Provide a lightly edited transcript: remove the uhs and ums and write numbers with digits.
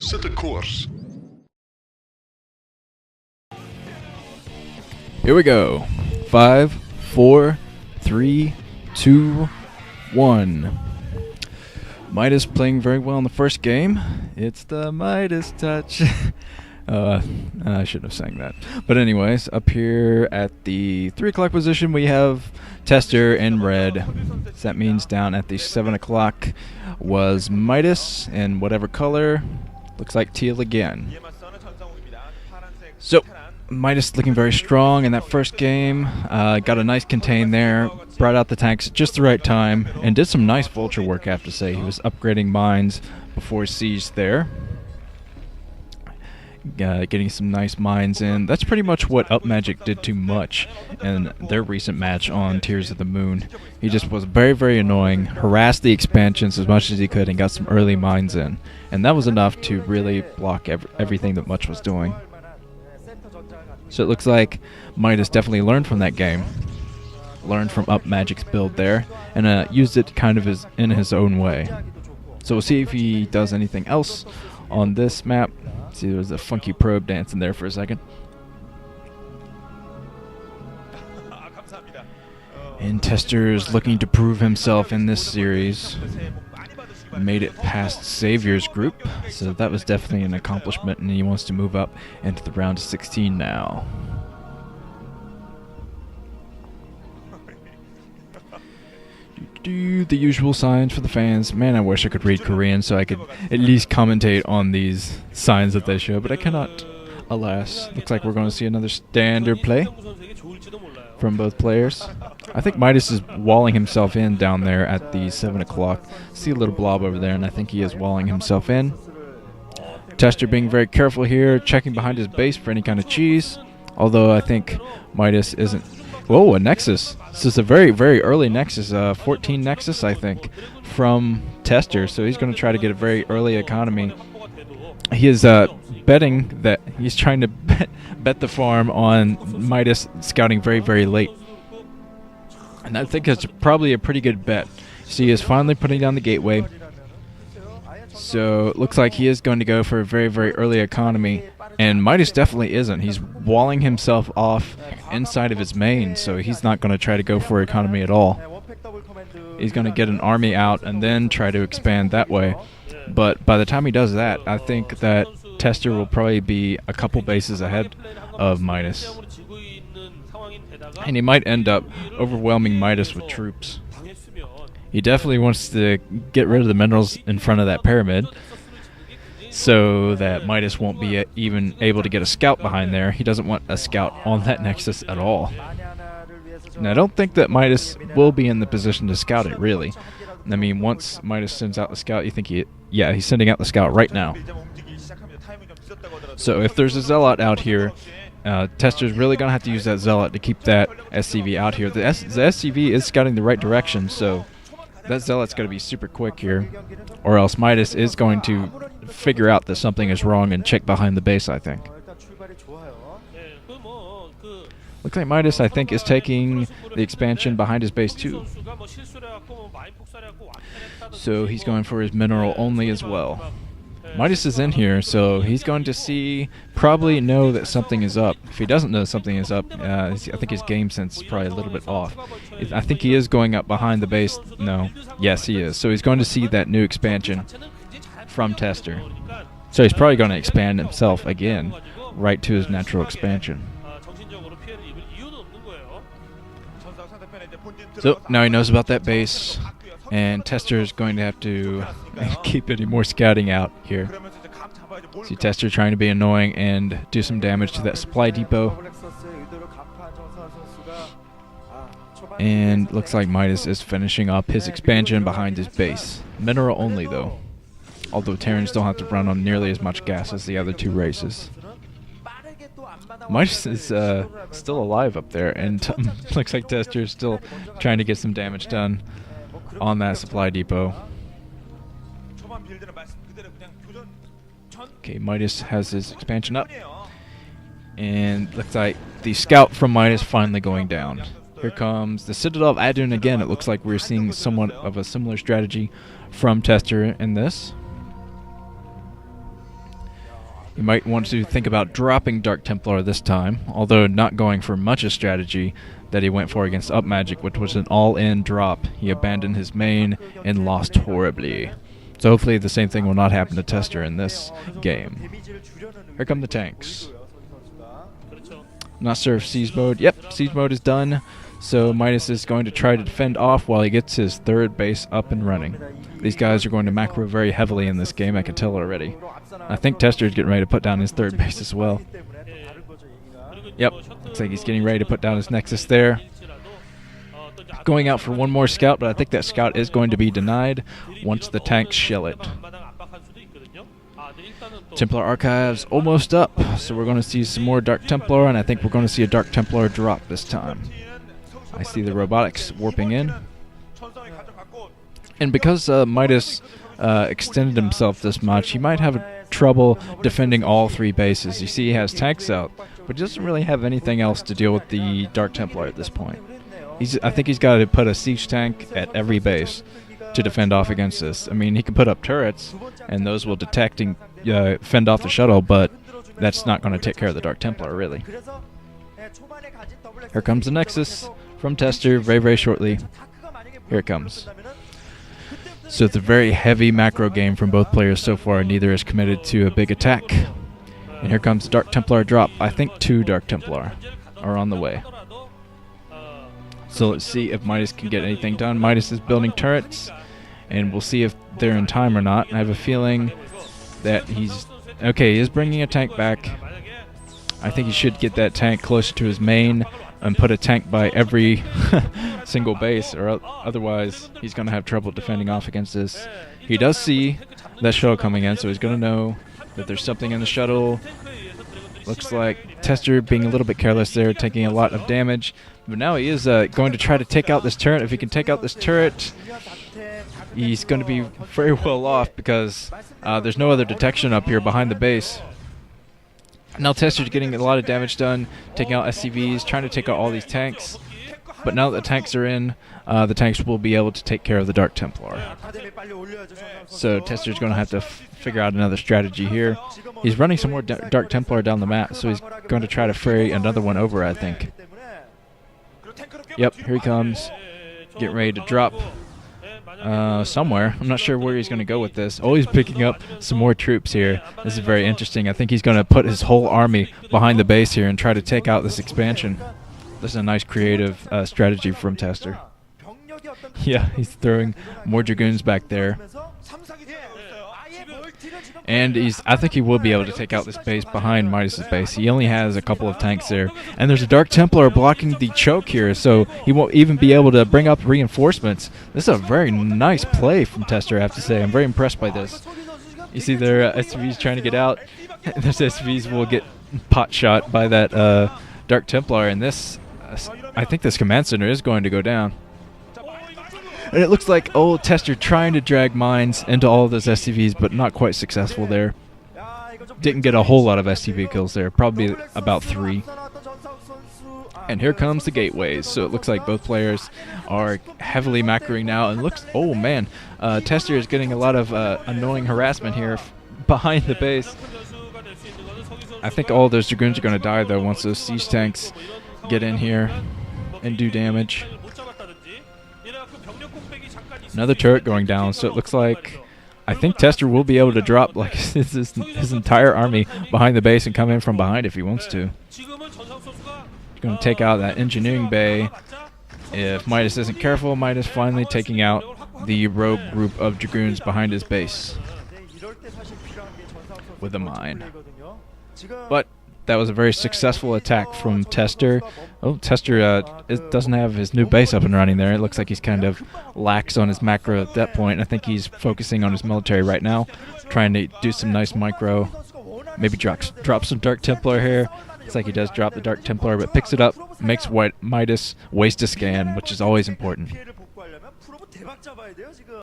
Set the course. Here we go. 5, 4, 3, 2, 1. Midas playing very well in the first game. It's the Midas touch. I shouldn't have sang that. But anyways, up here at the 3 o'clock position, we have Tester in red. So that means down at the 7 o'clock was Midas in whatever color. Looks like teal again. So, Midas looking very strong in that first game. Got a nice contain there. Brought out the tanks at just the right time. And did some nice vulture work, I have to say. He was upgrading mines before siege there. Getting some nice mines in. That's pretty much what Up Magic did too much in their recent match on Tears of the Moon. He just was very, very annoying, harassed the expansions as much as he could, and got some early mines in. And that was enough to really block everything that Much was doing. So it looks like Midas definitely learned from that game. Learned from Up Magic's build there, and used it kind of in his own way. So we'll see if he does anything else on this map. See, there's a funky probe dancing there for a second. And Tester's looking to prove himself in this series. Made it past Savior's group, so that was definitely an accomplishment, and he wants to move up into the round of 16 now. Do the usual signs for the fans. Man, I wish I could read Korean so I could at least commentate on these signs that they show, but I cannot, alas. Looks like we're going to see another standard play from both players. I think Midas is walling himself in down there at the 7 o'clock. See a little blob over there, and I think he is walling himself in. Tester being very careful here, checking behind his base for any kind of cheese, although I think Midas isn't. Whoa, a Nexus. This is a very, very early Nexus, 14 Nexus, I think, from Tester, so he's going to try to get a very early economy. He is betting that he's trying to bet the farm on Midas scouting very, very late. And I think that's probably a pretty good bet. So he is finally putting down the gateway. So it looks like he is going to go for a very, very early economy. And Midas definitely isn't. He's walling himself off inside of his main, so he's not going to try to go for economy at all. He's going to get an army out and then try to expand that way. But by the time he does that, I think that Tester will probably be a couple bases ahead of Midas. And he might end up overwhelming Midas with troops. He definitely wants to get rid of the minerals in front of that pyramid, so that Midas won't be even able to get a scout behind there. He doesn't want a scout on that Nexus at all. And I don't think that Midas will be in the position to scout it, really. I mean, once Midas sends out the scout, you think he's sending out the scout right now. So if there's a Zealot out here, Tester's really going to have to use that Zealot to keep that SCV out here. The SCV is scouting the right direction, so that Zealot's got to be super quick here, or else Midas is going to figure out that something is wrong and check behind the base, I think. Looks like Midas, I think, is taking the expansion behind his base too. So he's going for his mineral only as well. Midas is in here, so he's going to probably know that something is up. If he doesn't know something is up, I think his game sense is probably a little bit off. I think he is going up behind the base. No. Yes, he is. So he's going to see that new expansion from Tester. So he's probably going to expand himself again, right to his natural expansion. So now he knows about that base, and Tester is going to have to keep any more scouting out here. See Tester trying to be annoying and do some damage to that supply depot. And looks like Midas is finishing up his expansion behind his base. Mineral only, though. Although Terrans don't have to run on nearly as much gas as the other two races. Midas is still alive up there, and looks like Tester is still trying to get some damage done on that supply depot. Okay, Midas has his expansion up, and looks like the scout from Midas finally going down. Here comes the Citadel of Adun again. It looks like we're seeing somewhat of a similar strategy from Tester in this. You might want to think about dropping Dark Templar this time, although not going for much a strategy that he went for against Up Magic, which was an all-in drop. He abandoned his main and lost horribly. So hopefully the same thing will not happen to Tester in this game. Here come the tanks. Not sure if siege mode. Yep, siege mode is done. So Midas is going to try to defend off while he gets his third base up and running. These guys are going to macro very heavily in this game, I can tell already. I think Tester is getting ready to put down his third base as well. Yep, looks like he's getting ready to put down his Nexus there. Going out for one more scout, but I think that scout is going to be denied once the tanks shell it. Templar Archives almost up, so we're going to see some more Dark Templar, and I think we're going to see a Dark Templar drop this time. I see the robotics warping in. And because Midas extended himself this much, he might have trouble defending all three bases. You see he has tanks out, but he doesn't really have anything else to deal with the Dark Templar at this point. I think he's got to put a siege tank at every base to defend off against this. I mean, he can put up turrets, and those will detect and fend off the shuttle, but that's not going to take care of the Dark Templar, really. Here comes the Nexus from Tester very, very shortly. Here it comes. So it's a very heavy macro game from both players so far. Neither is committed to a big attack. And here comes Dark Templar drop. I think 2 Dark Templar are on the way. So let's see if Midas can get anything done. Midas is building turrets, and we'll see if they're in time or not. I have a feeling that he's... Okay, he is bringing a tank back. I think he should get that tank closer to his main and put a tank by every single base, or otherwise he's going to have trouble defending off against this. He does see that shuttle coming in, so he's going to know that there's something in the shuttle. Looks like Tester being a little bit careless there, taking a lot of damage. But now he is going to try to take out this turret. If he can take out this turret, he's going to be very well off because there's no other detection up here behind the base. Now Tester's getting a lot of damage done, taking out SCVs, trying to take out all these tanks. But now that the tanks are in, the tanks will be able to take care of the Dark Templar. So Tester's going to have to figure out another strategy here. He's running some more Dark Templar down the map, so he's going to try to ferry another one over, I think. Yep, here he comes. Getting ready to drop somewhere. I'm not sure where he's going to go with this. Oh, he's picking up some more troops here. This is very interesting. I think he's going to put his whole army behind the base here and try to take out this expansion. This is a nice creative strategy from Tester. Yeah, he's throwing more Dragoons back there. And I think he will be able to take out this base behind Midas's base. He only has a couple of tanks there. And there's a Dark Templar blocking the choke here, so he won't even be able to bring up reinforcements. This is a very nice play from Tester, I have to say. I'm very impressed by this. You see their SCVs trying to get out. Those SCVs will get pot shot by that Dark Templar, and this, I think this command center is going to go down. And it looks like old Tester trying to drag mines into all of those SCVs, but not quite successful there. Didn't get a whole lot of SCV kills there, probably about 3. And here comes the gateways. So it looks like both players are heavily macroing now, and looks, oh man, Tester is getting a lot of annoying harassment here behind the base. I think all those Dragoons are going to die though once those siege tanks get in here and do damage. Another turret going down, so it looks like I think Tester will be able to drop like his entire army behind the base and come in from behind if he wants to. He's going to take out that engineering bay. If Midas isn't careful, Midas finally taking out the rogue group of Dragoons behind his base with a mine. But that was a very successful attack from Tester. Oh, Tester doesn't have his new base up and running there. It looks like he's kind of lax on his macro at that point. I think he's focusing on his military right now, trying to do some nice micro. Maybe drop some Dark Templar here. Looks like he does drop the Dark Templar, but picks it up, makes Midas waste a scan, which is always important.